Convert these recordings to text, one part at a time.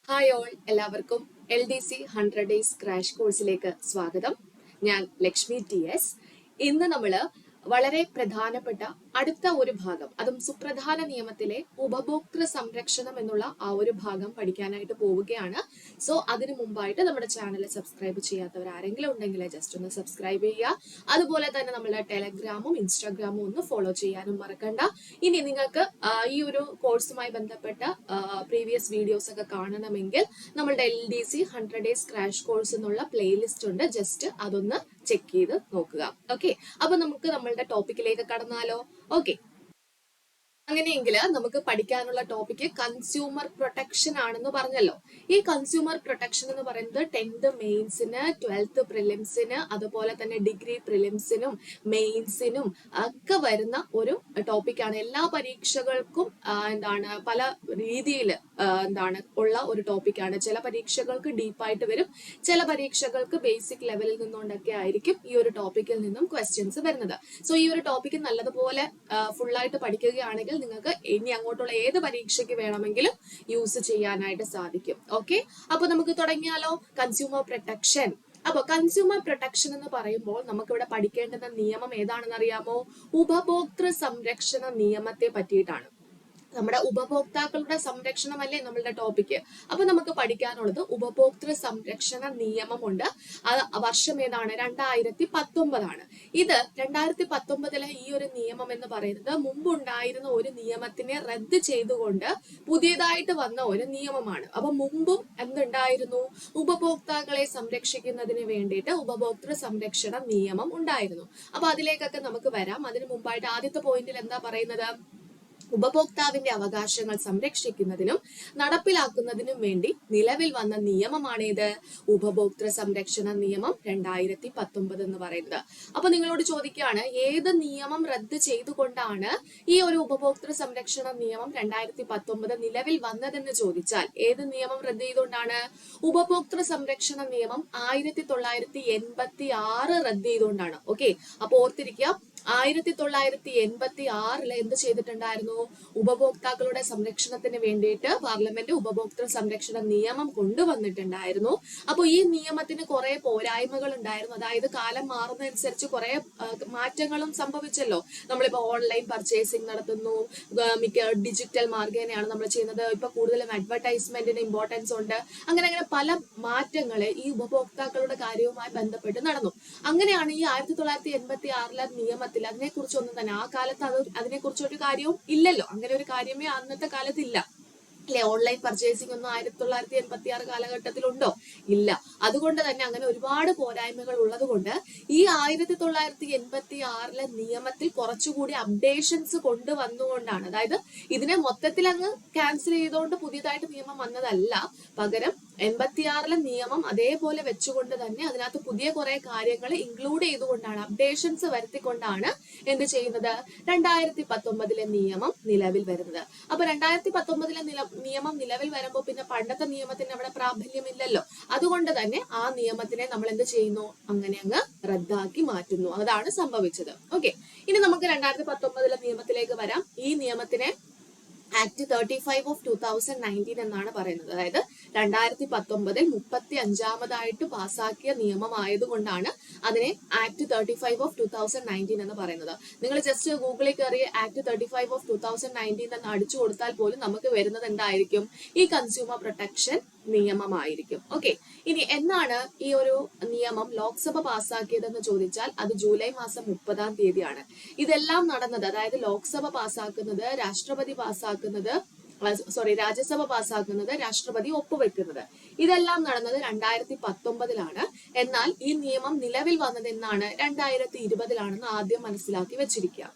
Hi all, എല്ലാവർക്കും LDC 100 days crash കോഴ്സിലേക്ക് സ്വാഗതം. ഞാൻ ലക്ഷ്മി TS. ഇന്ന് നമ്മള് വളരെ പ്രധാനപ്പെട്ട അടുത്ത ഒരു ഭാഗം, അതും സുപ്രധാന നിയമത്തിലെ ഉപഭോക്തൃ സംരക്ഷണം എന്നുള്ള ആ ഒരു ഭാഗം പഠിക്കാനായിട്ട് പോവുകയാണ്. സോ അതിനു മുമ്പായിട്ട് നമ്മുടെ ചാനൽ സബ്സ്ക്രൈബ് ചെയ്യാത്തവർ ആരെങ്കിലും ഉണ്ടെങ്കിൽ ജസ്റ്റ് ഒന്ന് സബ്സ്ക്രൈബ് ചെയ്യുക. അതുപോലെ തന്നെ നമ്മുടെ ടെലഗ്രാമും ഇൻസ്റ്റാഗ്രാമും ഒന്ന് ഫോളോ ചെയ്യാനും മറക്കണ്ട. ഇനി നിങ്ങൾക്ക് ഈ ഒരു കോഴ്സുമായി ബന്ധപ്പെട്ട പ്രീവിയസ് വീഡിയോസ് ഒക്കെ കാണണമെങ്കിൽ നമ്മളുടെ LDC 100 ഡേയ്സ് ക്രാഷ് കോഴ്സ് എന്നുള്ള പ്ലേലിസ്റ്റ് ഉണ്ട്, ജസ്റ്റ് അതൊന്ന് ചെക്ക് ചെയ്ത് നോക്കുക. ഓക്കെ, അപ്പൊ നമുക്ക് നമ്മളുടെ ടോപ്പിക്കിലേക്ക് കടന്നാലോ? ഓക്കെ, അങ്ങനെയെങ്കിൽ നമുക്ക് പഠിക്കാനുള്ള ടോപ്പിക്ക് കൺസ്യൂമർ പ്രൊട്ടക്ഷൻ ആണെന്ന് പറഞ്ഞല്ലോ. ഈ കൺസ്യൂമർ പ്രൊട്ടക്ഷൻ എന്ന് പറയുന്നത് 10th മെയിൻസിന്, 12th പ്രിലിംസിന്, അതുപോലെ തന്നെ ഡിഗ്രി പ്രിലിംസിനും മെയിൻസിനും ഒക്കെ വരുന്ന ഒരു ടോപ്പിക്കാണ്. എല്ലാ പരീക്ഷകൾക്കും പല രീതിയിൽ ഉള്ള ഒരു ടോപ്പിക്കാണ്. ചില പരീക്ഷകൾക്ക് ഡീപ്പായിട്ട് വരും, ചില പരീക്ഷകൾക്ക് ബേസിക് ലെവലിൽ നിന്നുകൊണ്ടൊക്കെ ആയിരിക്കും ഈ ഒരു ടോപ്പിക്കിൽ നിന്നും ക്വസ്റ്റ്യൻസ് വരുന്നത്. സോ ഈ ഒരു ടോപ്പിക്ക് നല്ലതുപോലെ ഫുള്ളായിട്ട് പഠിക്കുകയാണെങ്കിൽ നിങ്ങൾക്ക് ഇനി അങ്ങോട്ടുള്ള ഏത് പരീക്ഷയ്ക്ക് വേണമെങ്കിലും യൂസ് ചെയ്യാനായിട്ട് സാധിക്കും. ഓക്കെ, അപ്പൊ നമുക്ക് തുടങ്ങിയാലോ? Consumer protection. അപ്പൊ കൺസ്യൂമർ പ്രൊട്ടക്ഷൻ എന്ന് പറയുമ്പോൾ നമുക്കിവിടെ പഠിക്കേണ്ടുന്ന നിയമം ഏതാണെന്ന് അറിയാമോ? ഉപഭോക്തൃ സംരക്ഷണ നിയമത്തെ പറ്റിയിട്ടാണ്. നമ്മുടെ ഉപഭോക്താക്കളുടെ സംരക്ഷണമല്ലേ നമ്മളുടെ ടോപ്പിക്ക്. അപ്പൊ നമുക്ക് പഠിക്കാനുള്ളത് ഉപഭോക്തൃ സംരക്ഷണ നിയമമുണ്ട്. വർഷം ഏതാണ്? 2019 ഇത് 2019 ഈ ഒരു നിയമം എന്ന് പറയുന്നത് മുമ്പുണ്ടായിരുന്ന ഒരു നിയമത്തിനെ റദ്ദ് ചെയ്തുകൊണ്ട് പുതിയതായിട്ട് വന്ന ഒരു നിയമമാണ്. അപ്പൊ മുമ്പും എന്തുണ്ടായിരുന്നു? ഉപഭോക്താക്കളെ സംരക്ഷിക്കുന്നതിന് വേണ്ടിയിട്ട് ഉപഭോക്തൃ സംരക്ഷണ നിയമം ഉണ്ടായിരുന്നു. അപ്പൊ അതിലേക്കൊക്കെ നമുക്ക് വരാം. അതിനു മുമ്പായിട്ട് ആദ്യത്തെ പോയിന്റിൽ എന്താ പറയുന്നത്? ഉപഭോക്താവിന്റെ അവകാശങ്ങൾ സംരക്ഷിക്കുന്നതിനും നടപ്പിലാക്കുന്നതിനും വേണ്ടി നിലവിൽ വന്ന നിയമമാണേത്? ഉപഭോക്തൃ സംരക്ഷണ നിയമം 2019 എന്ന് പറയുന്നത്. അപ്പൊ നിങ്ങളോട് ചോദിക്കുകയാണ്, ഏത് നിയമം റദ്ദ് ചെയ്തുകൊണ്ടാണ് ഈ ഒരു ഉപഭോക്തൃ സംരക്ഷണ നിയമം 2019 നിലവിൽ വന്നതെന്ന് ചോദിച്ചാൽ ഏത് നിയമം റദ്ദ് ചെയ്തുകൊണ്ടാണ്? ഉപഭോക്തൃ സംരക്ഷണ നിയമം 1986 റദ്ദ് ചെയ്തുകൊണ്ടാണ്. ഓക്കെ, അപ്പൊ ഓർത്തിരിക്കുക, 1986 എന്ത് ചെയ്തിട്ടുണ്ടായിരുന്നു? ഉപഭോക്താക്കളുടെ സംരക്ഷണത്തിന് വേണ്ടിയിട്ട് പാർലമെന്റ് ഉപഭോക്തൃ സംരക്ഷണ നിയമം കൊണ്ടുവന്നിട്ടുണ്ടായിരുന്നു. അപ്പൊ ഈ നിയമത്തിന് കുറെ പോരായ്മകൾ ഉണ്ടായിരുന്നു. അതായത് കാലം മാറുന്നതനുസരിച്ച് കുറെ മാറ്റങ്ങളും സംഭവിച്ചല്ലോ. നമ്മളിപ്പോ ഓൺലൈൻ പർച്ചേസിംഗ് നടത്തുന്നു, മിക്ക ഡിജിറ്റൽ മാർഗേനയാണ് നമ്മൾ ചെയ്യുന്നത്. ഇപ്പൊ കൂടുതലും അഡ്വർടൈസ്മെന്റിന് ഇമ്പോർട്ടൻസ് ഉണ്ട്. അങ്ങനെ പല മാറ്റങ്ങളെ ഈ ഉപഭോക്താക്കളുടെ കാര്യവുമായി ബന്ധപ്പെട്ട് നടന്നു. അങ്ങനെയാണ് ഈ 1986 നിയമത്തിൽ അതിനെക്കുറിച്ചൊന്നും തന്നെ ആ കാലത്ത് അതിനെക്കുറിച്ച് ഒരു കാര്യവും ഇല്ലല്ലോ. അങ്ങനെ ഒരു കാര്യമേ അന്നത്തെ കാലത്തില്ല അല്ലെ? ഓൺലൈൻ പർച്ചേസിംഗ് ഒന്നും 1986 കാലഘട്ടത്തിലുണ്ടോ? ഇല്ല. അതുകൊണ്ട് തന്നെ അങ്ങനെ ഒരുപാട് പോരായ്മകൾ ഉള്ളത് കൊണ്ട് ഈ 1986 നിയമത്തിൽ കുറച്ചുകൂടി അപ്ഡേഷൻസ് കൊണ്ടുവന്നുകൊണ്ടാണ്, അതായത് ഇതിനെ മൊത്തത്തിൽ അങ്ങ് ക്യാൻസൽ ചെയ്തുകൊണ്ട് പുതിയതായിട്ട് നിയമം വന്നതല്ല, പകരം 86 നിയമം അതേപോലെ വെച്ചുകൊണ്ട് തന്നെ അതിനകത്ത് പുതിയ കുറെ കാര്യങ്ങൾ ഇൻക്ലൂഡ് ചെയ്തുകൊണ്ടാണ്, അപ്ഡേഷൻസ് വരുത്തിക്കൊണ്ടാണ് എന്ത് ചെയ്യുന്നത്? 2019 നിയമം നിലവിൽ വരുന്നത്. അപ്പൊ 2019 നിയമം നിലവിൽ വരുമ്പോൾ പിന്നെ പണ്ടത്തെ നിയമത്തിന് അവിടെ പ്രാബല്യമില്ലല്ലോ. അതുകൊണ്ട് തന്നെ ആ നിയമത്തിനെ നമ്മൾ എന്ത് ചെയ്യുന്നു? അങ്ങനെ അങ്ങ് റദ്ദാക്കി മാറ്റുന്നു. അതാണ് സംഭവിച്ചത്. ഓക്കെ, ഇനി നമുക്ക് 2019 നിയമത്തിലേക്ക് വരാം. ഈ നിയമത്തിനെ ആക്ട് 35 ഓഫ് 2019 എന്നാണ് പറയുന്നത്. അതായത് 2019 35ാമതായിട്ട് പാസാക്കിയ നിയമമായതുകൊണ്ടാണ് അതിനെ ആക്ട് 35 ഓഫ് 2019 എന്ന് പറയുന്നത്. നിങ്ങൾ ജസ്റ്റ് ഗൂഗിളിൽ കയറി ആക്ട് 35 ഓഫ് 2019 എന്ന് അടിച്ചു കൊടുത്താൽ പോലും നമുക്ക് വരുന്നത് എന്തായിരിക്കും? ഈ കൺസ്യൂമർ പ്രൊട്ടക്ഷൻ നിയമമായിരിക്കും. ഓക്കെ, ഇനി എന്നാണ് ഈ ഒരു നിയമം ലോക്സഭ പാസ്സാക്കിയതെന്ന് ചോദിച്ചാൽ അത് ജൂലൈ മാസം 30 ഇതെല്ലാം നടന്നത്, അതായത് ലോക്സഭ പാസ്സാക്കുന്നത്, രാഷ്ട്രപതി പാസ്സാക്കുന്നത്, രാജ്യസഭ പാസ്സാക്കുന്നത്, രാഷ്ട്രപതി ഒപ്പുവെക്കുന്നത്, ഇതെല്ലാം നടന്നത് 2019 എന്നാൽ ഈ നിയമം നിലവിൽ വന്നത് എന്നാണ്? 2020 ആദ്യം മനസ്സിലാക്കി വെച്ചിരിക്കുക.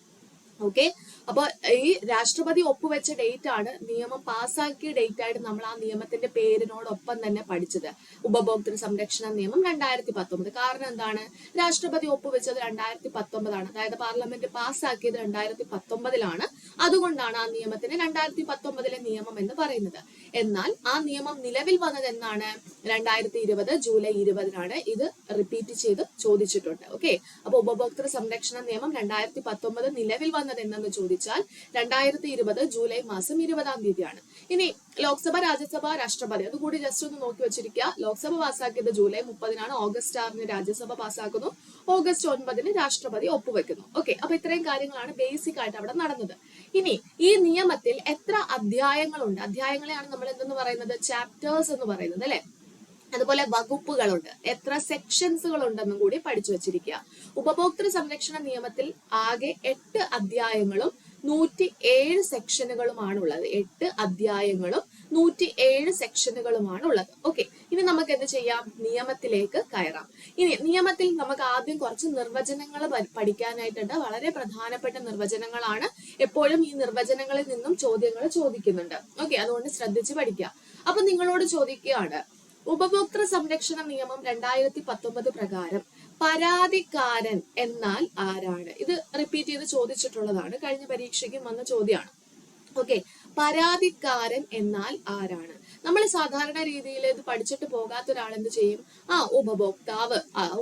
ഓക്കെ, അപ്പൊ ഈ രാഷ്ട്രപതി ഒപ്പുവെച്ച ഡേറ്റ് ആണ് നിയമം പാസ്സാക്കിയ ഡേറ്റ് ആയിട്ട് നമ്മൾ ആ നിയമത്തിന്റെ പേരിനോടൊപ്പം തന്നെ പഠിച്ചത്. ഉപഭോക്തൃ സംരക്ഷണ നിയമം 2019. കാരണം എന്താണ്? രാഷ്ട്രപതി ഒപ്പുവെച്ചത് 2019, അതായത് പാർലമെന്റ് പാസ്സാക്കിയത് 2019. അതുകൊണ്ടാണ് ആ നിയമത്തിന് 2019 നിയമം എന്ന് പറയുന്നത്. എന്നാൽ ആ നിയമം നിലവിൽ വന്നത് എന്നാണ്? 2020 ജൂലൈ 20 ഇത് റിപ്പീറ്റ് ചെയ്ത് ചോദിച്ചിട്ടുണ്ട്. ഓക്കെ, അപ്പൊ ഉപഭോക്തൃ സംരക്ഷണ നിയമം 2019 നിലവിൽ വന്നത് എന്നു ചോദിച്ചാൽ 2020 ജൂലൈ മാസം 20 ഇനി ലോക്സഭ, രാജ്യസഭ, രാഷ്ട്രപതി അതുകൂടി ജസ്റ്റ് ഒന്ന് നോക്കി വെച്ചിരിക്കുക. ലോക്സഭ പാസ്സാക്കിയത് ജൂലൈ 30 ഓഗസ്റ്റ് 6 രാജ്യസഭ പാസ്സാക്കുന്നു, ഓഗസ്റ്റ് 9 രാഷ്ട്രപതി ഒപ്പുവെക്കുന്നു. ഓക്കെ, അപ്പൊ ഇത്രയും കാര്യങ്ങളാണ് ബേസിക് ആയിട്ട് അവിടെ നടന്നത്. ഇനി ഈ നിയമത്തിൽ എത്ര അധ്യായങ്ങളുണ്ട്? അധ്യായങ്ങളെയാണ് നമ്മൾ എന്തെന്ന് പറയുന്നത്? ചാപ്റ്റേഴ്സ് എന്ന് പറയുന്നത്, അല്ലെ? അതുപോലെ വകുപ്പുകളുണ്ട്, എത്ര സെക്ഷൻസുകൾ ഉണ്ടെന്നും കൂടി പഠിച്ചു വെച്ചിരിക്കുക. ഉപഭോക്തൃ സംരക്ഷണ നിയമത്തിൽ ആകെ 8 അധ്യായങ്ങളും 107 സെക്ഷനുകളുമാണ് ഉള്ളത്. 8 അധ്യായങ്ങളും 107 സെക്ഷനുകളുമാണ് ഉള്ളത്. ഓക്കെ, ഇനി നമുക്ക് എന്ത് ചെയ്യാം? നിയമത്തിലേക്ക് കയറാം. ഇനി നിയമത്തിൽ നമുക്ക് ആദ്യം കുറച്ച് നിർവചനങ്ങൾ പഠിക്കാനായിട്ടുണ്ട്. വളരെ പ്രധാനപ്പെട്ട നിർവചനങ്ങളാണ്. എപ്പോഴും ഈ നിർവചനങ്ങളിൽ നിന്നും ചോദ്യങ്ങൾ ചോദിക്കുന്നുണ്ട്. ഓക്കെ, അതുകൊണ്ട് ശ്രദ്ധിച്ച് പഠിക്കുക. അപ്പൊ നിങ്ങളോട് ചോദിക്കുകയാണ്, ഉപഭോക്തൃ സംരക്ഷണ നിയമം 2019 പ്രകാരം പരാതിക്കാരൻ എന്നാൽ ആരാണ്? ഇത് റിപ്പീറ്റ് ചെയ്ത് ചോദിച്ചിട്ടുള്ളതാണ്, കഴിഞ്ഞ പരീക്ഷയ്ക്കും വന്ന ചോദ്യമാണ്. ഓക്കെ, പരാതിക്കാരൻ എന്നാൽ ആരാണ്? നമ്മൾ സാധാരണ രീതിയിൽ ഇത് പഠിച്ചിട്ട് പോകാത്ത ഒരാൾ എന്ത് ചെയ്യും? ഉപഭോക്താവ്,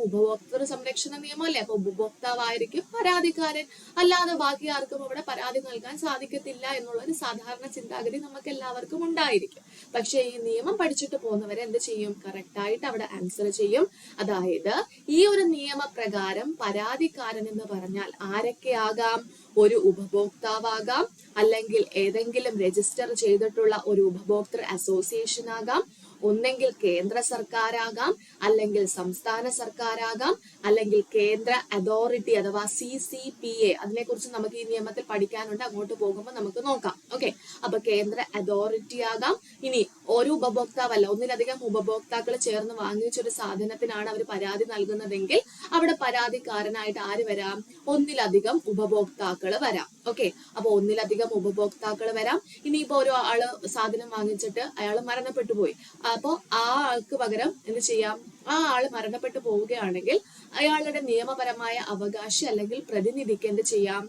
ഉപഭോക്തൃ സംരക്ഷണ നിയമമല്ലേ, അപ്പൊ ഉപഭോക്താവായിരിക്കും പരാതിക്കാരൻ. അല്ലാതെ ബാക്കി ആർക്കും ഇവിടെ പരാതി നൽകാൻ സാധിക്കത്തില്ല എന്നുള്ളൊരു സാധാരണ ചിന്താഗതി നമുക്ക് എല്ലാവർക്കും ഉണ്ടായിരിക്കും. പക്ഷെ ഈ നിയമം പഠിച്ചിട്ട് പോകുന്നവരെ എന്ത് ചെയ്യും? കറക്റ്റ് ആയിട്ട് അവിടെ ആൻസർ ചെയ്യും. അതായത് ഈ ഒരു നിയമപ്രകാരം പരാതിക്കാരൻ എന്ന് പറഞ്ഞാൽ ആരൊക്കെയാകാം? ഒരു ഉപഭോക്താവാകാം, അല്ലെങ്കിൽ ഏതെങ്കിലും രജിസ്റ്റർ ചെയ്തിട്ടുള്ള ഒരു ഉപഭോക്തൃ അസോസിയേഷൻ ആകാം, ഒന്നെങ്കിൽ കേന്ദ്ര സർക്കാരാകാം, അല്ലെങ്കിൽ സംസ്ഥാന സർക്കാരാകാം, അല്ലെങ്കിൽ കേന്ദ്ര അതോറിറ്റി അഥവാ CCPA. അതിനെക്കുറിച്ച് നമുക്ക് ഈ നിയമത്തിൽ പഠിക്കാനുണ്ട്, അങ്ങോട്ട് പോകുമ്പോൾ നമുക്ക് നോക്കാം. ഓക്കെ, അപ്പൊ കേന്ദ്ര അതോറിറ്റി ആകാം. ഇനി ഒരു ഉപഭോക്താവല്ല, ഒന്നിലധികം ഉപഭോക്താക്കൾ ചേർന്ന് വാങ്ങിച്ചൊരു സാധനത്തിനാണ് അവർ പരാതി നൽകുന്നതെങ്കിൽ അവിടെ പരാതിക്കാരനായിട്ട് ആര് വരാം? ഒന്നിലധികം ഉപഭോക്താക്കൾ വരാം. ഓക്കെ, അപ്പൊ ഒന്നിലധികം ഉപഭോക്താക്കൾ വരാം. ഇനിയിപ്പോ ഒരു ആള് സാധനം വാങ്ങിച്ചിട്ട് അയാൾ മരണപ്പെട്ടു പോയി, അപ്പോ ആ ആൾക്ക് പകരം എന്ത് ചെയ്യാം? ആ ആള് മരണപ്പെട്ടു പോവുകയാണെങ്കിൽ അയാളുടെ നിയമപരമായ അവകാശി അല്ലെങ്കിൽ പ്രതിനിധിക്ക് എന്ത് ചെയ്യാം?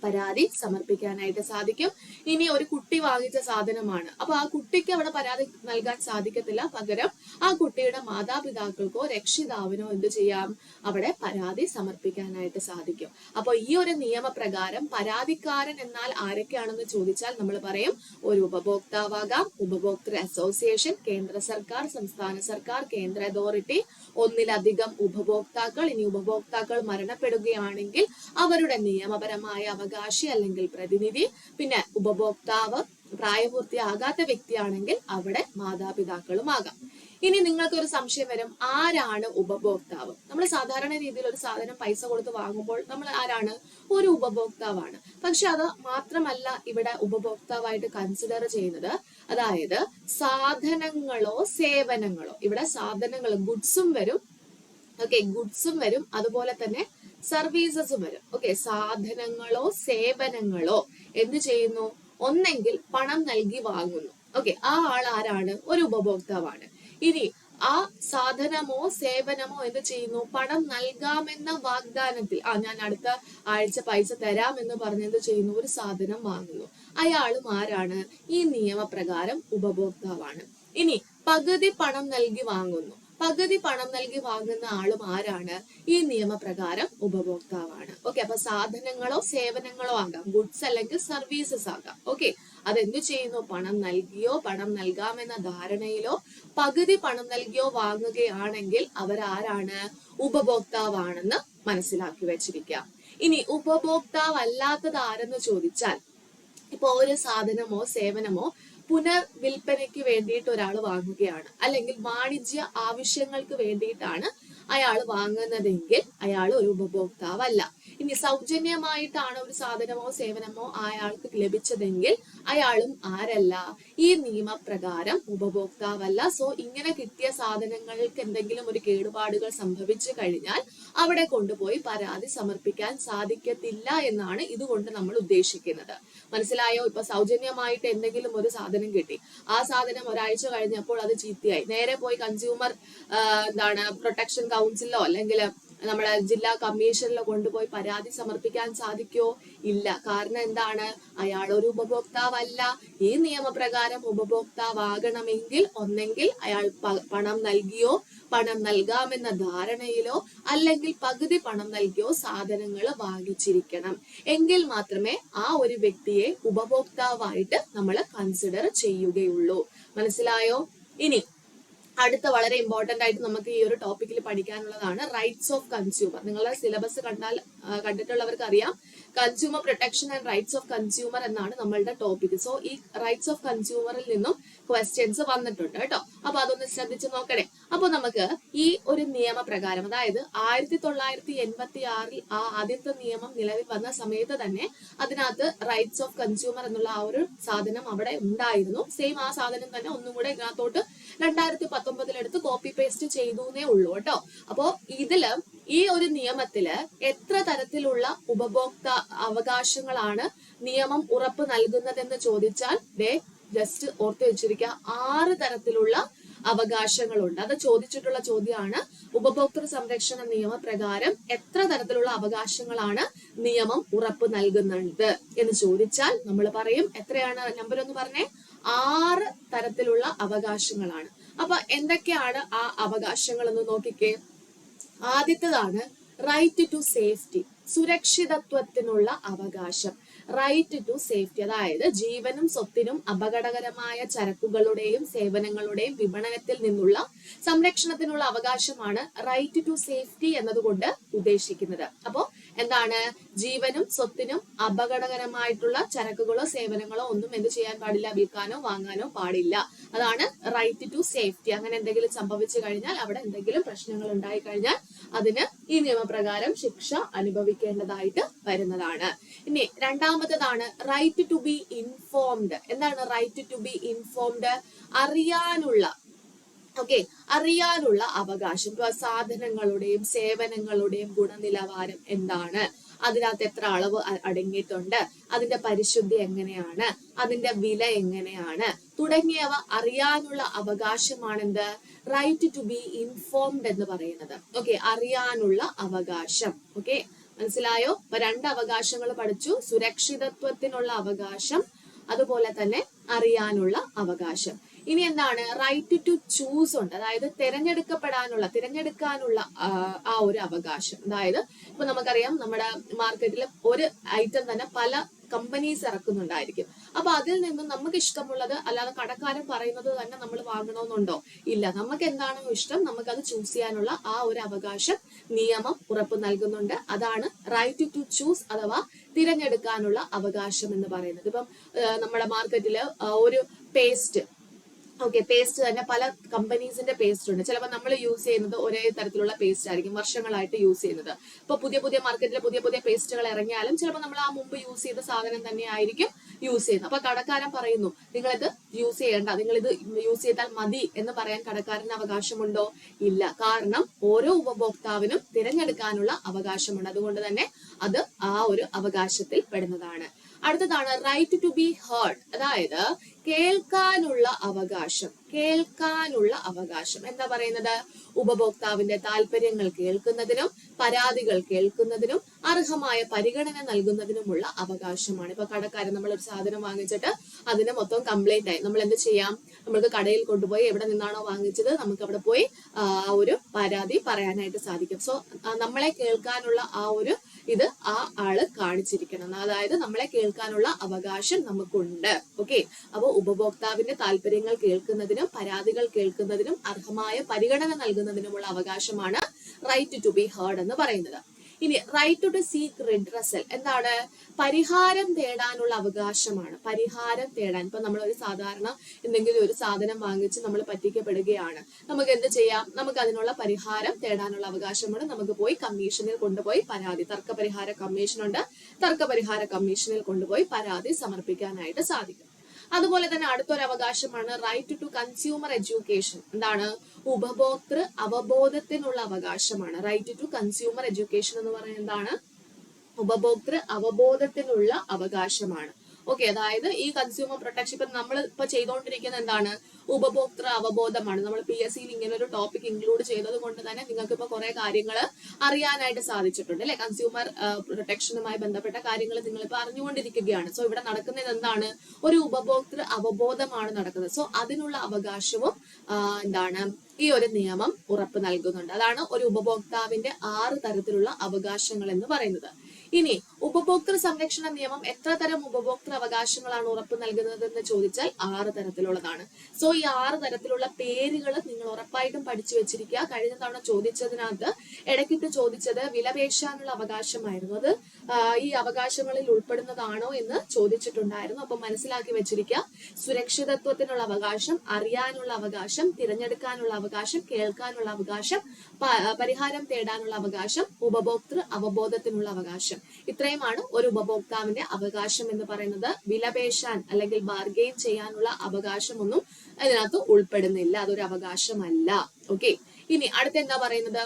പരാതി സമർപ്പിക്കാനായിട്ട് സാധിക്കും. ഇനി ഒരു കുട്ടി വാങ്ങിച്ച സാധനമാണ്, അപ്പൊ ആ കുട്ടിക്ക് അവിടെ പരാതി നൽകാൻ സാധിക്കത്തില്ല, പകരം ആ കുട്ടിയുടെ മാതാപിതാക്കൾക്കോ രക്ഷിതാവിനോ എന്ത് ചെയ്യാം? അവിടെ പരാതി സമർപ്പിക്കാനായിട്ട് സാധിക്കും. അപ്പൊ ഈ ഒരു നിയമപ്രകാരം പരാതിക്കാരൻ എന്നാൽ ആരൊക്കെയാണെന്ന് ചോദിച്ചാൽ നമ്മൾ പറയും ഒരു ഉപഭോക്താവാകാം, ഉപഭോക്തൃ അസോസിയേഷൻ, കേന്ദ്ര സർക്കാർ, സംസ്ഥാന സർക്കാർ, കേന്ദ്ര അതോറിറ്റി, ഒന്നിലധികം ഉപഭോക്താക്കൾ. ഇനി ഉപഭോക്താക്കൾ മരണപ്പെടുകയാണെങ്കിൽ അവരുടെ നിയമപരമായ അവകാശി അല്ലെങ്കിൽ പ്രതിനിധി. പിന്നെ ഉപഭോക്താവ് പ്രായപൂർത്തിയാകാത്ത വ്യക്തിയാണെങ്കിൽ അവിടെ മാതാപിതാക്കളുമാകാം. ഇനി നിങ്ങൾക്ക് ഒരു സംശയം വരും, ആരാണ് ഉപഭോക്താവ്? നമ്മൾ സാധാരണ രീതിയിൽ ഒരു സാധനം പൈസ കൊടുത്ത് വാങ്ങുമ്പോൾ നമ്മൾ ആരാണ്? ഒരു ഉപഭോക്താവാണ്. പക്ഷെ അത് മാത്രമല്ല ഇവിടെ ഉപഭോക്താവായിട്ട് കൺസിഡർ ചെയ്യുന്നത്, അതായത് സാധനങ്ങളോ സേവനങ്ങളോ. ഇവിടെ സാധനങ്ങൾ ഗുഡ്സും വരും. ഓക്കെ, ഗുഡ്സും വരും, അതുപോലെ തന്നെ സർവീസസും വരും. ഓക്കെ, സാധനങ്ങളോ സേവനങ്ങളോ എന്ത് ചെയ്യുന്നു? ഒന്നെങ്കിൽ പണം നൽകി വാങ്ങുന്നു. ഓക്കെ, ആ ആൾ ആരാണ്? ഒരു ഉപഭോക്താവാണ്. ഇനി ആ സാധനമോ സേവനമോ എന്ത് ചെയ്യുന്നു? പണം നൽകാമെന്ന വാഗ്ദാനത്തിൽ, ഞാൻ അടുത്ത ആഴ്ച പൈസ തരാം എന്ന് പറഞ്ഞ് എന്ത് ചെയ്യുന്നു? ഒരു സാധനം വാങ്ങുന്നു. അയാളും ആരാണ്? ഈ നിയമപ്രകാരം ഉപഭോക്താവാണ്. ഇനി പകുതി പണം നൽകി വാങ്ങുന്നു. പകുതി പണം നൽകി വാങ്ങുന്ന ആളും ആരാണ്? ഈ നിയമപ്രകാരം ഉപഭോക്താവാണ്. ഓക്കെ, അപ്പൊ സാധനങ്ങളോ സേവനങ്ങളോ ആകാം, ഗുഡ്സ് അല്ലെങ്കിൽ സർവീസസ് ആകാം. ഓക്കെ, അതെന്തു ചെയ്യുന്നു? പണം നൽകിയോ പണം നൽകാമെന്ന ധാരണയിലോ പകുതി പണം നൽകിയോ വാങ്ങുകയാണെങ്കിൽ അവരാരാണ്? ഉപഭോക്താവാണെന്ന് മനസ്സിലാക്കി വെച്ചിരിക്കുക. ഇനി ഉപഭോക്താവ് അല്ലാത്തത് ആരെന്ന് ചോദിച്ചാൽ, ഇപ്പൊ ഒരു സാധനമോ സേവനമോ പുനർവിൽപ്പനയ്ക്ക് വേണ്ടിയിട്ട് ഒരാൾ വാങ്ങുകയാണ്, അല്ലെങ്കിൽ വാണിജ്യ ആവശ്യങ്ങൾക്ക് വേണ്ടിയിട്ടാണ് അയാൾ വാങ്ങുന്നതെങ്കിൽ അയാൾ ഒരു ഉപഭോക്താവല്ല. ഇനി സൗജന്യമായിട്ടാണ് ഒരു സാധനമോ സേവനമോ അയാൾക്ക് ലഭിച്ചതെങ്കിൽ അയാളും ആരല്ല? ഈ നിയമപ്രകാരം ഉപഭോക്താവല്ല. സോ ഇങ്ങനെ കിട്ടിയ സാധനങ്ങൾക്ക് എന്തെങ്കിലും ഒരു കേടുപാടുകൾ സംഭവിച്ചു കഴിഞ്ഞാൽ അവിടെ കൊണ്ടുപോയി പരാതി സമർപ്പിക്കാൻ സാധിക്കത്തില്ല എന്നാണ് ഇതുകൊണ്ട് നമ്മൾ ഉദ്ദേശിക്കുന്നത്. മനസ്സിലായോ? ഇപ്പൊ സൗജന്യമായിട്ട് എന്തെങ്കിലും ഒരു സാധനം കിട്ടി, ആ സാധനം ഒരാഴ്ച കഴിഞ്ഞപ്പോൾ അത് ചീത്തയായി, നേരെ പോയി കൺസ്യൂമർ പ്രൊട്ടക്ഷൻ കൗൺസിലോ അല്ലെങ്കിൽ നമ്മളെ ജില്ലാ കമ്മീഷനിൽ കൊണ്ടുപോയി പരാതി സമർപ്പിക്കാൻ സാധിക്കോ? ഇല്ല. കാരണം എന്താണ്? അയാൾ ഒരു ഉപഭോക്താവല്ല. ഈ നിയമപ്രകാരം ഉപഭോക്താവാകണമെങ്കിൽ ഒന്നെങ്കിൽ അയാൾ പണം നൽകിയോ, പണം നൽകാമെന്ന ധാരണയിലോ, അല്ലെങ്കിൽ പകുതി പണം നൽകിയോ സാധനങ്ങൾ വാങ്ങിച്ചിരിക്കണം. എങ്കിൽ മാത്രമേ ആ ഒരു വ്യക്തിയെ ഉപഭോക്താവായിട്ട് നമ്മൾ കൺസിഡർ ചെയ്യുകയുള്ളൂ. മനസ്സിലായോ? ഇനി അടുത്ത വളരെ ഇമ്പോർട്ടന്റ് ആയിട്ട് നമുക്ക് ഈ ഒരു ടോപ്പിക്കിൽ പഠിക്കാനുള്ളതാണ് റൈറ്റ്സ് ഓഫ് കൺസ്യൂമർ. നിങ്ങളുടെ സിലബസ് കണ്ടിട്ടുള്ളവർക്ക് അറിയാം, consumer protection and rights of consumer എന്നാണ് നമ്മളുടെ ടോപ്പിക്. സോ ഈ റൈറ്റ്സ് ഓഫ് കൺസ്യൂമറിൽ നിന്നും ക്വസ്റ്റ്യൻസ് വന്നിട്ടുണ്ട് കേട്ടോ. അപ്പൊ അതൊന്ന് ശ്രദ്ധിച്ചു നോക്കണേ. അപ്പൊ നമുക്ക് ഈ ഒരു നിയമപ്രകാരം, അതായത് 1986 ആ ആദ്യത്തെ നിയമം നിലവിൽ വന്ന സമയത്ത് തന്നെ അതിനകത്ത് റൈറ്റ്സ് ഓഫ് കൺസ്യൂമർ എന്നുള്ള ആ ഒരു സാധനം അവിടെ ഉണ്ടായിരുന്നു. സെയിം ആ സാധനം തന്നെ ഒന്നും കൂടെ ഇതിനകത്തോട്ട് 2019 എടുത്ത് കോപ്പി പേസ്റ്റ് ചെയ്തേ ഉള്ളൂ കേട്ടോ. അപ്പോ ഇതില് ഈ ഒരു നിയമത്തില് എത്ര തരത്തിലുള്ള ഉപഭോക്തൃ അവകാശങ്ങളാണ് നിയമം ഉറപ്പ് നൽകുന്നതെന്ന് ചോദിച്ചാൽ ജസ്റ്റ് ഓർത്ത് വെച്ചിരിക്കുക, 6 തരത്തിലുള്ള അവകാശങ്ങളുണ്ട്. അത് ചോദിച്ചിട്ടുള്ള ചോദ്യമാണ്. ഉപഭോക്തൃ സംരക്ഷണ നിയമപ്രകാരം എത്ര തരത്തിലുള്ള അവകാശങ്ങളാണ് നിയമം ഉറപ്പ് നൽകുന്നത് എന്ന് ചോദിച്ചാൽ നമ്മൾ പറയും എത്രയാണ്? നമ്പർ ഒന്ന് പറഞ്ഞേ. 6 തരത്തിലുള്ള അവകാശങ്ങളാണ്. അപ്പൊ എന്തൊക്കെയാണ് ആ അവകാശങ്ങൾ എന്ന് നോക്കിക്കേ. ആദ്യത്തേതാണ് റൈറ്റ് ടു സേഫ്റ്റി, സുരക്ഷിതത്വത്തിനുള്ള അവകാശം. റൈറ്റ് ടു സേഫ്റ്റി, അതായത് ജീവനും സ്വത്തിനും അപകടകരമായ ചരക്കുകളുടെയും സേവനങ്ങളുടെയും വിപണനത്തിൽ നിന്നുള്ള സംരക്ഷണത്തിനുള്ള അവകാശമാണ് റൈറ്റ് ടു സേഫ്റ്റി എന്നതുകൊണ്ട് ഉദ്ദേശിക്കുന്നത്. അപ്പോ എന്താണ്? ജീവനും സ്വത്തിനും അപകടകരമായിട്ടുള്ള ചരക്കുകളോ സേവനങ്ങളോ ഒന്നും എന്ത് ചെയ്യാൻ പാടില്ല? വിൽക്കാനോ വാങ്ങാനോ പാടില്ല. അതാണ് റൈറ്റ് ടു സേഫ്റ്റി. അങ്ങനെ എന്തെങ്കിലും സംഭവിച്ചു കഴിഞ്ഞാൽ, അവിടെ എന്തെങ്കിലും പ്രശ്നങ്ങൾ ഉണ്ടായി കഴിഞ്ഞാൽ അതിന് ഈ നിയമപ്രകാരം ശിക്ഷ അനുഭവിക്കേണ്ടതായിട്ട് വരുന്നതാണ്. ഇനി രണ്ടാമത്തേതാണ് റൈറ്റ് ടു ബി ഇൻഫോംഡ്. എന്താണ് റൈറ്റ് ടു ബി ഇൻഫോംഡ്? അറിയാനുള്ള അറിയാനുള്ള അവകാശം. ഇപ്പൊ സാധനങ്ങളുടെയും സേവനങ്ങളുടെയും ഗുണനിലവാരം എന്താണ്, അതിനകത്ത് എത്ര അളവ് അടങ്ങിയിട്ടുണ്ട്, അതിന്റെ പരിശുദ്ധി എങ്ങനെയാണ്, അതിന്റെ വില എങ്ങനെയാണ് തുടങ്ങിയവ അറിയാനുള്ള അവകാശമാണെന്ത്? റൈറ്റ് ടു ബി ഇൻഫോംഡ് എന്ന് പറയുന്നത്. അറിയാനുള്ള അവകാശം. മനസ്സിലായോ? അപ്പൊ 2 അവകാശങ്ങൾ പഠിച്ചു. സുരക്ഷിതത്വത്തിനുള്ള അവകാശം, അതുപോലെ തന്നെ അറിയാനുള്ള അവകാശം. ഇനി എന്താണ്? റൈറ്റ് ടു ചൂസ് ഉണ്ട്. അതായത് തിരഞ്ഞെടുക്കാനുള്ള ആ ഒരു അവകാശം. അതായത് ഇപ്പൊ നമുക്കറിയാം, നമ്മുടെ മാർക്കറ്റിൽ ഒരു ഐറ്റം തന്നെ പല കമ്പനീസ് ഇറക്കുന്നുണ്ടായിരിക്കും. അപ്പൊ അതിൽ നിന്നും നമുക്ക് ഇഷ്ടമുള്ളത്, അല്ലാതെ കടക്കാരൻ പറയുന്നത് തന്നെ നമ്മൾ വാങ്ങണമെന്നുണ്ടോ? ഇല്ല. നമുക്ക് എന്താണോ ഇഷ്ടം നമുക്കത് ചൂസ് ചെയ്യാനുള്ള ആ ഒരു അവകാശം നിയമം ഉറപ്പ് നൽകുന്നുണ്ട്. അതാണ് റൈറ്റ് ടു ചൂസ് അഥവാ തിരഞ്ഞെടുക്കാനുള്ള അവകാശം എന്ന് പറയുന്നത്. ഇപ്പം നമ്മുടെ മാർക്കറ്റില് ഒരു പേസ്റ്റ് പേസ്റ്റ് തന്നെ പല കമ്പനീസിന്റെ പേസ്റ്റ് ഉണ്ട്. ചിലപ്പോൾ നമ്മൾ യൂസ് ചെയ്യുന്നത് ഒരേ തരത്തിലുള്ള പേസ്റ്റ് ആയിരിക്കും, വർഷങ്ങളായിട്ട് യൂസ് ചെയ്യുന്നത്. ഇപ്പൊ പുതിയ മാർക്കറ്റിൽ പുതിയ പേസ്റ്റുകൾ ഇറങ്ങിയാലും ചിലപ്പോൾ നമ്മൾ ആ മുമ്പ് യൂസ് ചെയ്ത സാധനം തന്നെ ആയിരിക്കും യൂസ് ചെയ്യുന്നത്. അപ്പൊ കടക്കാരൻ പറയുന്നു നിങ്ങളിത് യൂസ് ചെയ്യേണ്ട, നിങ്ങളിത് യൂസ് ചെയ്താൽ മതി എന്ന് പറയാൻ കടക്കാരന് അവകാശമുണ്ടോ? ഇല്ല. കാരണം ഓരോ ഉപഭോക്താവിനും തിരഞ്ഞെടുക്കാനുള്ള അവകാശമുണ്ട്. അതുകൊണ്ട് തന്നെ അത് ആ ഒരു അവകാശത്തിൽ പെടുന്നതാണ്. അടുത്തതാണ് റൈറ്റ് ടു ബി ഹേർഡ്, അതായത് കേൾക്കാനുള്ള അവകാശം. എന്താ പറയുന്നത്? ഉപഭോക്താവിന്റെ താല്പര്യങ്ങൾ കേൾക്കുന്നതിനും പരാതികൾ കേൾക്കുന്നതിനും അർഹമായ പരിഗണന നൽകുന്നതിനുമുള്ള അവകാശമാണ്. ഇപ്പൊ കടക്കാരൻ നമ്മളൊരു സാധനം വാങ്ങിച്ചിട്ട് അതിന് മൊത്തം കംപ്ലൈന്റ് ആയി, നമ്മൾ എന്ത് ചെയ്യാം? നമ്മൾക്ക് കടയിൽ കൊണ്ടുപോയി എവിടെ നിന്നാണോ വാങ്ങിച്ചത് നമുക്ക് അവിടെ പോയി ആ ഒരു പരാതി പറയാനായിട്ട് സാധിക്കും. സോ നമ്മളെ കേൾക്കാനുള്ള ആ ഒരു ഇത് ആ ആള് കാണിച്ചിരിക്കണം. അതായത് നമ്മളെ കേൾക്കാനുള്ള അവകാശം നമുക്കുണ്ട്. അപ്പൊ ഉപഭോക്താവിന്റെ താല്പര്യങ്ങൾ കേൾക്കുന്നതിനും പരാതികൾ കേൾക്കുന്നതിനും അർഹമായ പരിഗണന നൽകുന്നതിനുമുള്ള അവകാശമാണ് റൈറ്റ് ടു ബി ഹേർഡ് എന്ന് പറയുന്നത്. ഇനി റൈറ്റ് ടു സീക്ക് റിഡ്രസൽ, എന്താണ്? പരിഹാരം തേടാനുള്ള അവകാശമാണ്. പരിഹാരം തേടാൻ, ഇപ്പൊ നമ്മൾ ഒരു സാധാരണ എന്തെങ്കിലും ഒരു സാധനം വാങ്ങിച്ച് നമ്മൾ പറ്റിക്കപ്പെടുകയാണ്, നമുക്ക് എന്ത് ചെയ്യാം? നമുക്ക് അതിനുള്ള പരിഹാരം തേടാനുള്ള അവകാശമാണ്. നമുക്ക് പോയി കമ്മീഷനിൽ കൊണ്ടുപോയി പരാതി, തർക്കപരിഹാര കമ്മീഷനുണ്ട്, തർക്കപരിഹാര കമ്മീഷനിൽ കൊണ്ടുപോയി പരാതി സമർപ്പിക്കാനായിട്ട് സാധിക്കും. അതുപോലെ തന്നെ അടുത്തൊരു അവകാശമാണ് റൈറ്റ് ടു കൺസ്യൂമർ എഡ്യൂക്കേഷൻ. എന്താണ്? ഉപഭോക്തൃ അവബോധത്തിനുള്ള അവകാശമാണ്. റൈറ്റ് ടു കൺസ്യൂമർ എഡ്യൂക്കേഷൻ എന്ന് പറയുന്നത് എന്താണ്? ഉപഭോക്തൃ അവബോധത്തിനുള്ള അവകാശമാണ്. ഓക്കെ, അതായത് ഈ കൺസ്യൂമർ പ്രൊട്ടക്ഷൻ ഇപ്പൊ നമ്മൾ ഇപ്പൊ ചെയ്തുകൊണ്ടിരിക്കുന്ന എന്താണ്, ഉപഭോക്തൃ അവബോധമാണ്. നമ്മൾ PSC ഇങ്ങനെ ഒരു ടോപ്പിക് ഇൻക്ലൂഡ് ചെയ്തത് കൊണ്ട് തന്നെ നിങ്ങൾക്ക് ഇപ്പൊ കുറെ കാര്യങ്ങൾ അറിയാനായിട്ട് സാധിച്ചിട്ടുണ്ട് അല്ലെ. കൺസ്യൂമർ പ്രൊട്ടക്ഷനുമായി ബന്ധപ്പെട്ട കാര്യങ്ങൾ നിങ്ങൾ ഇപ്പൊ അറിഞ്ഞുകൊണ്ടിരിക്കുകയാണ്. സോ ഇവിടെ നടക്കുന്നത് എന്താണ്, ഒരു ഉപഭോക്തൃ അവബോധമാണ് നടക്കുന്നത്. സോ അതിനുള്ള അവകാശവും എന്താണ് ഈ ഒരു നിയമം ഉറപ്പ് നൽകുന്നുണ്ട്. അതാണ് ഒരു ഉപഭോക്താവിന്റെ 6 തരത്തിലുള്ള അവകാശങ്ങൾ എന്ന് പറയുന്നത്. ഇനി ഉപഭോക്തൃ സംരക്ഷണ നിയമം എത്ര തരം ഉപഭോക്തൃ അവകാശങ്ങളാണ് ഉറപ്പ് നൽകുന്നത് എന്ന് ചോദിച്ചാൽ 6 തരത്തിലുള്ളതാണ്. സോ ഈ 6 തരത്തിലുള്ള പേരുകൾ നിങ്ങൾ ഉറപ്പായിട്ടും പഠിച്ചു വെച്ചിരിക്കുക. കഴിഞ്ഞ തവണ ചോദിച്ചതിനകത്ത് ഇടയ്ക്കിട്ട് ചോദിച്ചത് വിലപേശാനുള്ള അവകാശമായിരുന്നു. അത് ഈ അവകാശങ്ങളിൽ ഉൾപ്പെടുന്നതാണോ എന്ന് ചോദിച്ചിട്ടുണ്ടായിരുന്നു. അപ്പൊ മനസ്സിലാക്കി വെച്ചിരിക്കുക. സുരക്ഷിതത്വത്തിനുള്ള അവകാശം, അറിയാനുള്ള അവകാശം, തിരഞ്ഞെടുക്കാനുള്ള അവകാശം, കേൾക്കാനുള്ള അവകാശം, പരിഹാരം തേടാനുള്ള അവകാശം, ഉപഭോക്തൃ അവബോധത്തിനുള്ള അവകാശം. ഇത്രയുമാണ് ഒരു ഉപഭോക്താവിന്റെ അവകാശം എന്ന് പറയുന്നത്. വിലപേശാൻ അല്ലെങ്കിൽ ബാർഗെയിൻ ചെയ്യാനുള്ള അവകാശമൊന്നും അതിനകത്ത് ഉൾപ്പെടുന്നില്ല. അതൊരു അവകാശമല്ല. ഓക്കെ, ഇനി അടുത്ത എന്താ പറയുന്നത്,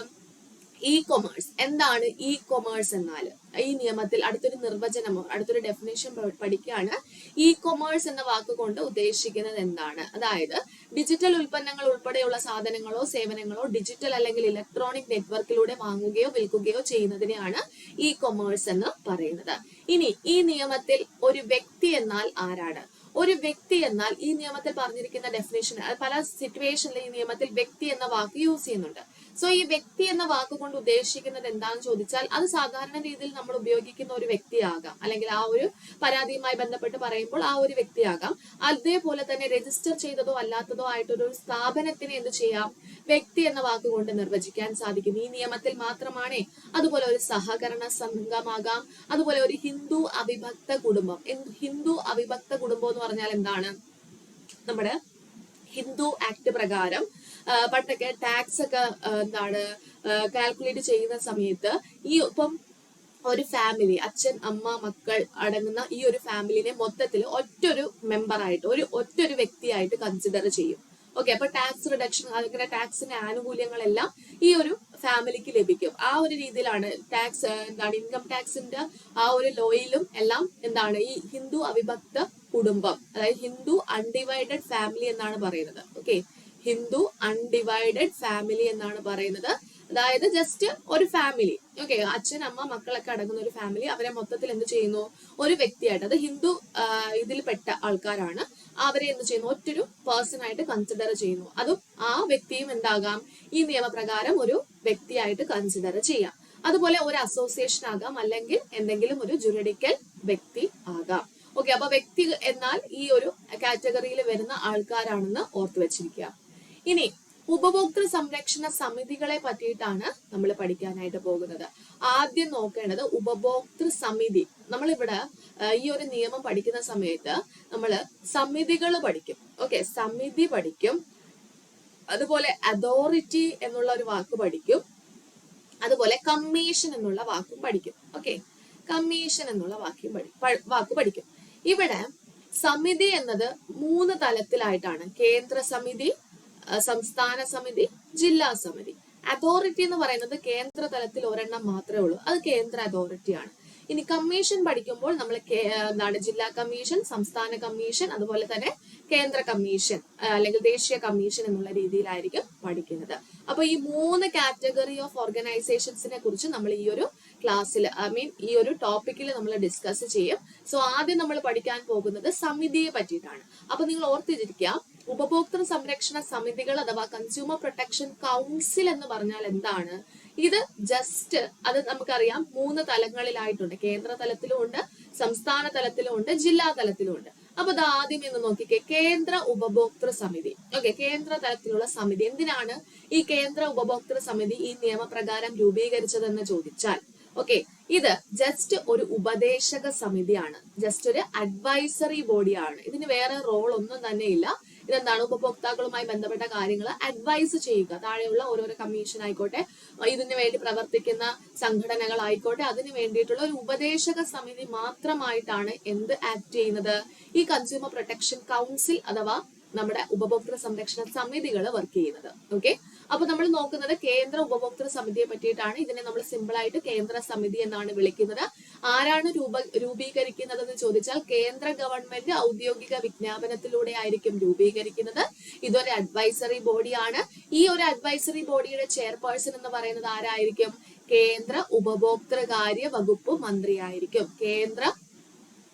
ഇ കൊമേഴ്സ്. എന്താണ് ഇ കൊമേഴ്സ് എന്നാൽ? ഈ നിയമത്തിൽ അടുത്തൊരു നിർവചനമോ അടുത്തൊരു ഡെഫിനേഷൻ പഠിക്കുകയാണ്. ഇ കൊമേഴ്സ് എന്ന വാക്കുകൊണ്ട് ഉദ്ദേശിക്കുന്നത് എന്താണ്? അതായത് ഡിജിറ്റൽ ഉൽപ്പന്നങ്ങൾ ഉൾപ്പെടെയുള്ള സാധനങ്ങളോ സേവനങ്ങളോ ഡിജിറ്റൽ അല്ലെങ്കിൽ ഇലക്ട്രോണിക് നെറ്റ്വർക്കിലൂടെ വാങ്ങുകയോ വിൽക്കുകയോ ചെയ്യുന്നതിനെയാണ് ഇ കൊമേഴ്സ് എന്ന് പറയുന്നത്. ഇനി ഈ നിയമത്തിൽ ഒരു വ്യക്തി എന്നാൽ ആരാണ്? ഒരു വ്യക്തി എന്നാൽ ഈ നിയമത്തിൽ പറഞ്ഞിരിക്കുന്ന ഡെഫിനേഷൻ പല സിറ്റുവേഷനിൽ ഈ നിയമത്തിൽ വ്യക്തി എന്ന വാക്ക് യൂസ് ചെയ്യുന്നുണ്ട്. സോ ഈ വ്യക്തി എന്ന വാക്ക് കൊണ്ട് ഉദ്ദേശിക്കുന്നത് എന്താണെന്ന് ചോദിച്ചാൽ അത് സാധാരണ രീതിയിൽ നമ്മൾ ഉപയോഗിക്കുന്ന ഒരു വ്യക്തിയാകാം, അല്ലെങ്കിൽ ആ ഒരു പരാതിയുമായി ബന്ധപ്പെട്ട് പറയുമ്പോൾ ആ ഒരു വ്യക്തിയാകാം. അതേപോലെ തന്നെ രജിസ്റ്റർ ചെയ്തതോ അല്ലാത്തതോ ആയിട്ടൊരു സ്ഥാപനത്തിനെ എന്ത് ചെയ്യാം, വ്യക്തി എന്ന വാക്ക് കൊണ്ട് നിർവചിക്കാൻ സാധിക്കും. ഈ നിയമത്തിൽ മാത്രമാണേ. അതുപോലെ ഒരു സഹകരണ സംഘമാകാം, അതുപോലെ ഒരു ഹിന്ദു അവിഭക്ത കുടുംബം. ഹിന്ദു അവിഭക്ത കുടുംബം എന്ന് പറഞ്ഞാൽ എന്താണ്, നമ്മുടെ ഹിന്ദു ആക്ട് പ്രകാരം പണ്ടൊക്കെ ടാക്സ് ഒക്കെ എന്താണ് കാൽക്കുലേറ്റ് ചെയ്യുന്ന സമയത്ത് ഈ ഇപ്പം ഒരു ഫാമിലി, അച്ഛൻ അമ്മ മക്കൾ അടങ്ങുന്ന ഈ ഒരു ഫാമിലിനെ മൊത്തത്തിൽ ഒറ്റൊരു മെമ്പറായിട്ട് ഒറ്റൊരു വ്യക്തിയായിട്ട് കൺസിഡർ ചെയ്യും. ഓക്കെ, അപ്പൊ ടാക്സ് റിഡക്ഷൻ അങ്ങനെ ടാക്സിന്റെ ആനുകൂല്യങ്ങളെല്ലാം ഈ ഒരു ഫാമിലിക്ക് ലഭിക്കും. ആ ഒരു രീതിയിലാണ് ടാക്സ് എന്താണ് ഇൻകം ടാക്സിന്റെ ആ ഒരു ലോയിലും എല്ലാം എന്താണ് ഈ ഹിന്ദു അവിഭക്ത കുടുംബം, അതായത് ഹിന്ദു അൺഡിവൈഡഡ് ഫാമിലി എന്നാണ് പറയുന്നത്. ഓക്കെ, ഹിന്ദു അൺഡിവൈഡഡ് ഫാമിലി എന്നാണ് പറയുന്നത്. അതായത് ജസ്റ്റ് ഒരു ഫാമിലി, ഓക്കെ, അച്ഛൻ അമ്മ മക്കളൊക്കെ അടങ്ങുന്ന ഒരു ഫാമിലി, അവരെ മൊത്തത്തിൽ എന്ത് ചെയ്യുന്നു, ഒരു വ്യക്തിയായിട്ട്, അത് ഹിന്ദു ഇതിൽപ്പെട്ട ആൾക്കാരാണ്, അവരെ എന്ത് ചെയ്യുന്നു, ഒറ്റൊരു പേഴ്സൺ ആയിട്ട് കൺസിഡർ ചെയ്യുന്നു. അതും ആ വ്യക്തിയും എന്താകാം, ഈ നിയമപ്രകാരം ഒരു വ്യക്തിയായിട്ട് കൺസിഡർ ചെയ്യാം. അതുപോലെ ഒരു അസോസിയേഷൻ ആകാം, അല്ലെങ്കിൽ എന്തെങ്കിലും ഒരു ജുറിഡിക്കൽ വ്യക്തി ആകാം. ഓക്കെ, അപ്പൊ വ്യക്തി എന്നാൽ ഈ ഒരു കാറ്റഗറിയിൽ വരുന്ന ആൾക്കാരാണെന്ന് ഓർത്തു വെച്ചിരിക്കുക. ഇനി ഉപഭോക്തൃ സംരക്ഷണ സമിതികളെ പറ്റിയിട്ടാണ് നമ്മൾ പഠിക്കാനായിട്ട് പോകുന്നത്. ആദ്യം നോക്കേണ്ടത് ഉപഭോക്തൃ സമിതി. നമ്മളിവിടെ ഈ ഒരു നിയമം പഠിക്കുന്ന സമയത്ത് നമ്മൾ സമിതികൾ പഠിക്കും. ഓക്കെ, സമിതി പഠിക്കും. അതുപോലെ അതോറിറ്റി എന്നുള്ള ഒരു വാക്ക് പഠിക്കും. അതുപോലെ കമ്മീഷൻ എന്നുള്ള വാക്കും പഠിക്കും. ഓക്കെ, കമ്മീഷൻ എന്നുള്ള വാക്ക് പഠിക്കും. ഇവിടെ സമിതി എന്നത് 3 തലത്തിലായിട്ടാണ്. കേന്ദ്ര സമിതി, സംസ്ഥാന സമിതി, ജില്ലാ സമിതി. അതോറിറ്റി എന്ന് പറയുന്നത് കേന്ദ്ര തലത്തിൽ ഒരെണ്ണം മാത്രമേ ഉള്ളൂ, അത് കേന്ദ്ര അതോറിറ്റിയാണ്. ഇനി കമ്മീഷൻ പഠിക്കുമ്പോൾ നമ്മൾ എന്താണ് ജില്ലാ കമ്മീഷൻ, സംസ്ഥാന കമ്മീഷൻ, അതുപോലെ തന്നെ കേന്ദ്ര കമ്മീഷൻ അല്ലെങ്കിൽ ദേശീയ കമ്മീഷൻ എന്നുള്ള രീതിയിലായിരിക്കും പഠിക്കുന്നത്. അപ്പൊ ഈ 3 കാറ്റഗറി ഓഫ് ഓർഗനൈസേഷൻസിനെ കുറിച്ച് നമ്മൾ ഈ ഒരു ക്ലാസ്സിൽ ഈ ഒരു ടോപ്പിക്കിൽ നമ്മൾ ഡിസ്കസ് ചെയ്യും. സോ ആദ്യം നമ്മൾ പഠിക്കാൻ പോകുന്നത് സമിതിയെ പറ്റിയിട്ടാണ്. അപ്പൊ നിങ്ങൾ ഓർത്തിരിക്കുക, ഉപഭോക്തൃ സംരക്ഷണ സമിതികൾ അഥവാ കൺസ്യൂമർ പ്രൊട്ടക്ഷൻ കൗൺസിൽ എന്ന് പറഞ്ഞാൽ എന്താണ്? ഇത് ജസ്റ്റ് അത് നമുക്കറിയാം 3 തലങ്ങളിലായിട്ടുണ്ട്. കേന്ദ്ര തലത്തിലും ഉണ്ട്, സംസ്ഥാന തലത്തിലും ഉണ്ട്, ജില്ലാ തലത്തിലും ഉണ്ട്. അപ്പൊ അത് ആദ്യം എന്ന് നോക്കിക്കേ, കേന്ദ്ര ഉപഭോക്തൃ സമിതി. ഓക്കെ, കേന്ദ്ര തലത്തിലുള്ള സമിതി. എന്തിനാണ് ഈ കേന്ദ്ര ഉപഭോക്തൃ സമിതി ഈ നിയമപ്രകാരം രൂപീകരിച്ചതെന്ന് ചോദിച്ചാൽ, ഓക്കെ, ഇത് ജസ്റ്റ് ഒരു ഉപദേശക സമിതിയാണ്, ജസ്റ്റ് ഒരു അഡ്വൈസറി ബോഡിയാണ്. ഇതിന് വേറെ റോൾ ഒന്നും തന്നെ ഇല്ല. ഇതെന്താണ്, ഉപഭോക്താക്കളുമായി ബന്ധപ്പെട്ട കാര്യങ്ങൾ അഡ്വൈസ് ചെയ്യുക. താഴെയുള്ള ഓരോരോ കമ്മീഷൻ ആയിക്കോട്ടെ, ഇതിനു വേണ്ടി പ്രവർത്തിക്കുന്ന സംഘടനകളായിക്കോട്ടെ, അതിന് വേണ്ടിയിട്ടുള്ള ഒരു ഉപദേശക സമിതി മാത്രമായിട്ടാണ് എന്ത് ആക്ട് ചെയ്യുന്നത്, ഈ കൺസ്യൂമർ പ്രൊട്ടക്ഷൻ കൗൺസിൽ അഥവാ നമ്മുടെ ഉപഭോക്തൃ സംരക്ഷണ സമിതികൾ വർക്ക് ചെയ്യുന്നത്. ഓക്കെ, അപ്പൊ നമ്മൾ നോക്കുന്നത് കേന്ദ്ര ഉപഭോക്തൃ സമിതിയെ പറ്റിയിട്ടാണ്. ഇതിനെ നമ്മൾ സിമ്പിൾ ആയിട്ട് കേന്ദ്ര സമിതി എന്നാണ് വിളിക്കുന്നത്. ആരാണ് രൂപീകരിക്കുന്നതെന്ന് ചോദിച്ചാൽ കേന്ദ്ര ഗവൺമെന്റ് ഔദ്യോഗിക വിജ്ഞാപനത്തിലൂടെ ആയിരിക്കും രൂപീകരിക്കുന്നത്. ഇതൊരു അഡ്വൈസറി ബോഡിയാണ്. ഈ ഒരു അഡ്വൈസറി ബോഡിയുടെ ചെയർപേഴ്സൺ എന്ന് പറയുന്നത് ആരായിരിക്കും? കേന്ദ്ര ഉപഭോക്തൃകാര്യ വകുപ്പ് മന്ത്രിയായിരിക്കും. കേന്ദ്ര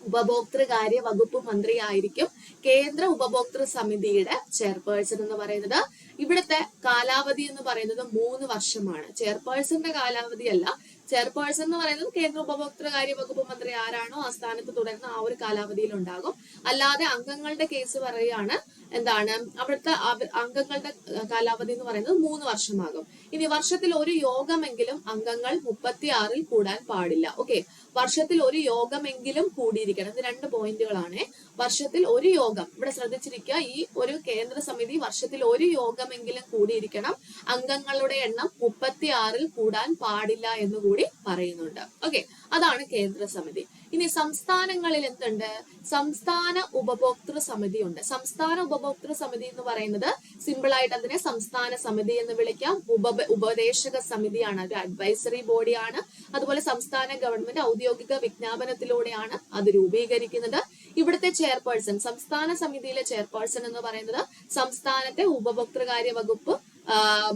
ഉപഭോക്തൃകാര്യ വകുപ്പ് മന്ത്രിയായിരിക്കും കേന്ദ്ര ഉപഭോക്തൃ സമിതിയുടെ ചെയർപേഴ്സൺ എന്ന് പറയുന്നത്. ഇവിടുത്തെ കാലാവധി എന്ന് പറയുന്നത് 3 വർഷമാണ്. ചെയർപേഴ്സന്റെ കാലാവധി അല്ല. ചെയർപേഴ്സൺ എന്ന് പറയുന്നത് കേന്ദ്ര ഉപഭോക്തൃകാര്യ വകുപ്പ് മന്ത്രി ആരാണോ ആ സ്ഥാനത്ത് തുടരുന്ന ആ ഒരു കാലാവധിയിൽ ഉണ്ടാകും. അല്ലാതെ അംഗങ്ങളുടെ കേസ് പറയുകയാണ് എന്താണ് അവിടുത്തെ അംഗങ്ങളുടെ കാലാവധി എന്ന് പറയുന്നത് 3 വർഷമാകും. ഇനി വർഷത്തിൽ ഒരു യോഗമെങ്കിലും അംഗങ്ങൾ 36-ൽ കൂടാൻ പാടില്ല. ഓക്കെ, വർഷത്തിൽ ഒരു യോഗമെങ്കിലും കൂടിയിരിക്കണം. ഇത് 2 പോയിന്റുകളാണ്. വർഷത്തിൽ ഒരു യോഗം, ഇവിടെ ശ്രദ്ധിച്ചിരിക്കുക, ഈ ഒരു കേന്ദ്ര സമിതി വർഷത്തിൽ ഒരു യോഗമെങ്കിലും കൂടിയിരിക്കണം. അംഗങ്ങളുടെ എണ്ണം 36-ൽ കൂടാൻ പാടില്ല എന്ന് കൂടി പറയുന്നുണ്ട്. ഓക്കെ, അതാണ് കേന്ദ്ര സമിതി. ഇനി സംസ്ഥാനങ്ങളിൽ എന്തുണ്ട്? സംസ്ഥാന ഉപഭോക്തൃ സമിതി ഉണ്ട്. സംസ്ഥാന ഉപഭോക്തൃ സമിതി എന്ന് പറയുന്നത് സിമ്പിൾ ആയിട്ട് അതിനെ സംസ്ഥാന സമിതി എന്ന് വിളിക്കാം. ഉപദേശക സമിതിയാണ്, ഒരു അഡ്വൈസറി ബോഡിയാണ്. അതുപോലെ സംസ്ഥാന ഗവൺമെന്റ് ഔദ്യോഗിക വിജ്ഞാപനത്തിലൂടെയാണ് അത് രൂപീകരിക്കുന്നത്. ഇവിടുത്തെ ചെയർപേഴ്സൺ, സംസ്ഥാന സമിതിയിലെ ചെയർപേഴ്സൺ എന്ന് പറയുന്നത് സംസ്ഥാനത്തെ ഉപഭോക്തൃകാര്യ വകുപ്പ്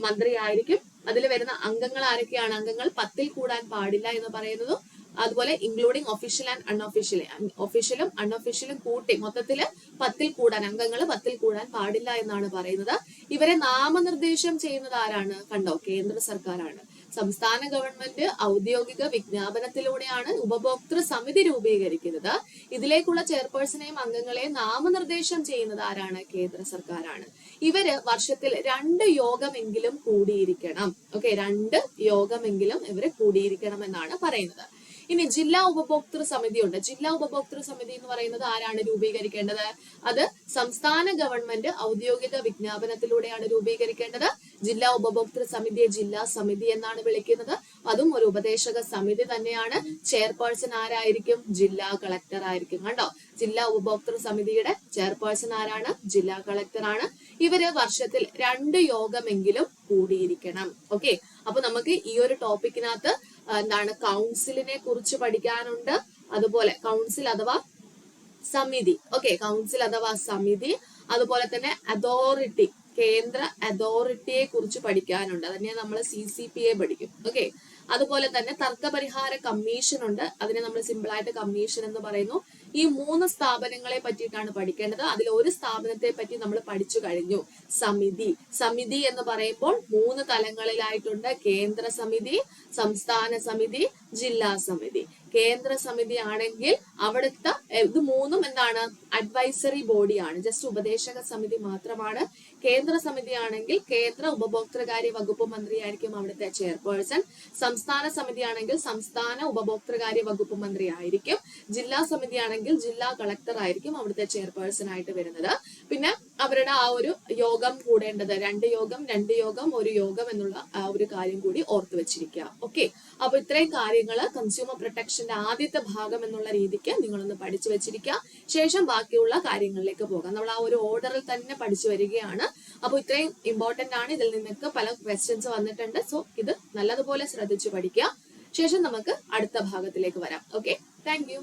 മന്ത്രിയായിരിക്കും. അതിൽ വരുന്ന അംഗങ്ങൾ ആരൊക്കെയാണ്? അംഗങ്ങൾ 10-ൽ കൂടാൻ പാടില്ല എന്ന് പറയുന്നതും, അതുപോലെ ഇൻക്ലൂഡിംഗ് ഒഫീഷ്യൽ ആൻഡ് അൺഒഫീഷ്യൽ, ഒഫീഷ്യലും അൺഒഫീഷ്യലും കൂട്ടി മൊത്തത്തില് 10-ൽ കൂടാൻ, അംഗങ്ങൾ 10-ൽ കൂടാൻ പാടില്ല എന്നാണ് പറയുന്നത്. ഇവരെ നാമനിർദ്ദേശം ചെയ്യുന്നത് ആരാണ്? കണ്ടോ, കേന്ദ്ര സർക്കാരാണ്. സംസ്ഥാന ഗവൺമെന്റ് ഔദ്യോഗിക വിജ്ഞാപനത്തിലൂടെയാണ് ഉപഭോക്തൃ സമിതി രൂപീകരിക്കുന്നത്. ഇതിലേക്കുള്ള ചെയർപേഴ്സണെയും അംഗങ്ങളെയും നാമനിർദ്ദേശം ചെയ്യുന്നത് ആരാണ്? കേന്ദ്ര സർക്കാരാണ്. ഇവര് വർഷത്തിൽ 2 യോഗമെങ്കിലും കൂടിയിരിക്കണം. ഓക്കെ, 2 യോഗമെങ്കിലും ഇവര് കൂടിയിരിക്കണം എന്നാണ് പറയുന്നത്. ഇനി ജില്ലാ ഉപഭോക്തൃ സമിതി ഉണ്ട്. ജില്ലാ ഉപഭോക്തൃ സമിതി എന്ന് പറയുന്നത് ആരാണ് രൂപീകരിക്കേണ്ടത്? അത് സംസ്ഥാന ഗവൺമെന്റ് ഔദ്യോഗിക വിജ്ഞാപനത്തിലൂടെയാണ് രൂപീകരിക്കേണ്ടത്. ജില്ലാ ഉപഭോക്തൃ സമിതിയെ ജില്ലാ സമിതി എന്നാണ് വിളിക്കുന്നത്. അതും ഒരു ഉപദേശക സമിതി തന്നെയാണ്. ചെയർപേഴ്സൺ ആരായിരിക്കും? ജില്ലാ കളക്ടർ ആയിരിക്കും. കണ്ടോ, ജില്ലാ ഉപഭോക്തൃ സമിതിയുടെ ചെയർപേഴ്സൺ ആരാണ്? ജില്ലാ കളക്ടർ ആണ്. ഇവര് വർഷത്തിൽ 2 യോഗമെങ്കിലും കൂടിയിരിക്കണം. ഓക്കെ, അപ്പൊ നമുക്ക് ഈ ഒരു ടോപ്പിക്കിനകത്ത് എന്താണ് കൗൺസിലിനെ കുറിച്ച് പഠിക്കാനുണ്ട്. അതുപോലെ കൗൺസിൽ അഥവാ സമിതി, ഓക്കെ, കൗൺസിൽ അഥവാ സമിതി, അതുപോലെ തന്നെ അതോറിറ്റി, കേന്ദ്ര അതോറിറ്റിയെ കുറിച്ച് പഠിക്കാനുണ്ട്. അതന്നെ നമ്മൾ CCPA പഠിക്കും. ഓക്കെ, അതുപോലെ തന്നെ തർക്കപരിഹാര കമ്മീഷൻ ഉണ്ട്. അതിനെ നമ്മൾ സിമ്പിൾ ആയിട്ട് കമ്മീഷൻ എന്ന് പറയുന്നു. ഈ 3 സ്ഥാപനങ്ങളെ പറ്റിയിട്ടാണ് പഠിക്കേണ്ടത്. അതിൽ ഒരു സ്ഥാപനത്തെ പറ്റി നമ്മൾ പഠിച്ചു കഴിഞ്ഞു, സമിതി. സമിതി എന്ന് പറയുമ്പോൾ 3 തലങ്ങളിലായിട്ടുണ്ട്. കേന്ദ്ര സമിതി, സംസ്ഥാന സമിതി, ജില്ലാ സമിതി. കേന്ദ്ര സമിതി ആണെങ്കിൽ അവിടുത്തെ ഇത് 3ഉം എന്താണ്? അഡ്വൈസറി ബോഡിയാണ്, ജസ്റ്റ് ഉപദേശക സമിതി മാത്രമാണ്. കേന്ദ്ര സമിതി ആണെങ്കിൽ കേന്ദ്ര ഉപഭോക്തൃകാര്യ വകുപ്പ് മന്ത്രിയായിരിക്കും അവിടുത്തെ ചെയർപേഴ്സൺ. സംസ്ഥാന സമിതി ആണെങ്കിൽ സംസ്ഥാന ഉപഭോക്തൃകാര്യ വകുപ്പ് മന്ത്രി ആയിരിക്കും. ജില്ലാ സമിതി ആണെങ്കിൽ ജില്ലാ കളക്ടർ ആയിരിക്കും അവിടുത്തെ ചെയർപേഴ്സൺ ആയിട്ട് വരുന്നത്. പിന്നെ അവരുടെ ആ ഒരു യോഗം കൂടേണ്ടത് 2 യോഗം 2 യോഗം 1 യോഗം എന്നുള്ള ആ ഒരു കാര്യം കൂടി ഓർത്തു വെച്ചിരിക്കുക. ഓക്കെ, അപ്പൊ ഇത്രയും കാര്യങ്ങൾ കൺസ്യൂമർ പ്രൊട്ടക്ഷന്റെ ആദ്യത്തെ ഭാഗം എന്നുള്ള രീതിക്ക് നിങ്ങളൊന്ന് പഠിച്ചു വെച്ചിരിക്കുക. ശേഷം ബാക്കിയുള്ള കാര്യങ്ങളിലേക്ക് പോകാം. നമ്മൾ ആ ഒരു ഓർഡറിൽ തന്നെ പഠിച്ചു വരികയാണ്. അപ്പൊ ഇത്രയും ഇമ്പോർട്ടന്റ് ആണ്. ഇതിൽ നിന്നൊക്കെ പല ക്വസ്റ്റ്യൻസ് വന്നിട്ടുണ്ട്. സോ ഇത് നല്ലതുപോലെ ശ്രദ്ധിച്ചു പഠിക്കുക. ശേഷം നമുക്ക് അടുത്ത ഭാഗത്തിലേക്ക് വരാം. Okay, thank you.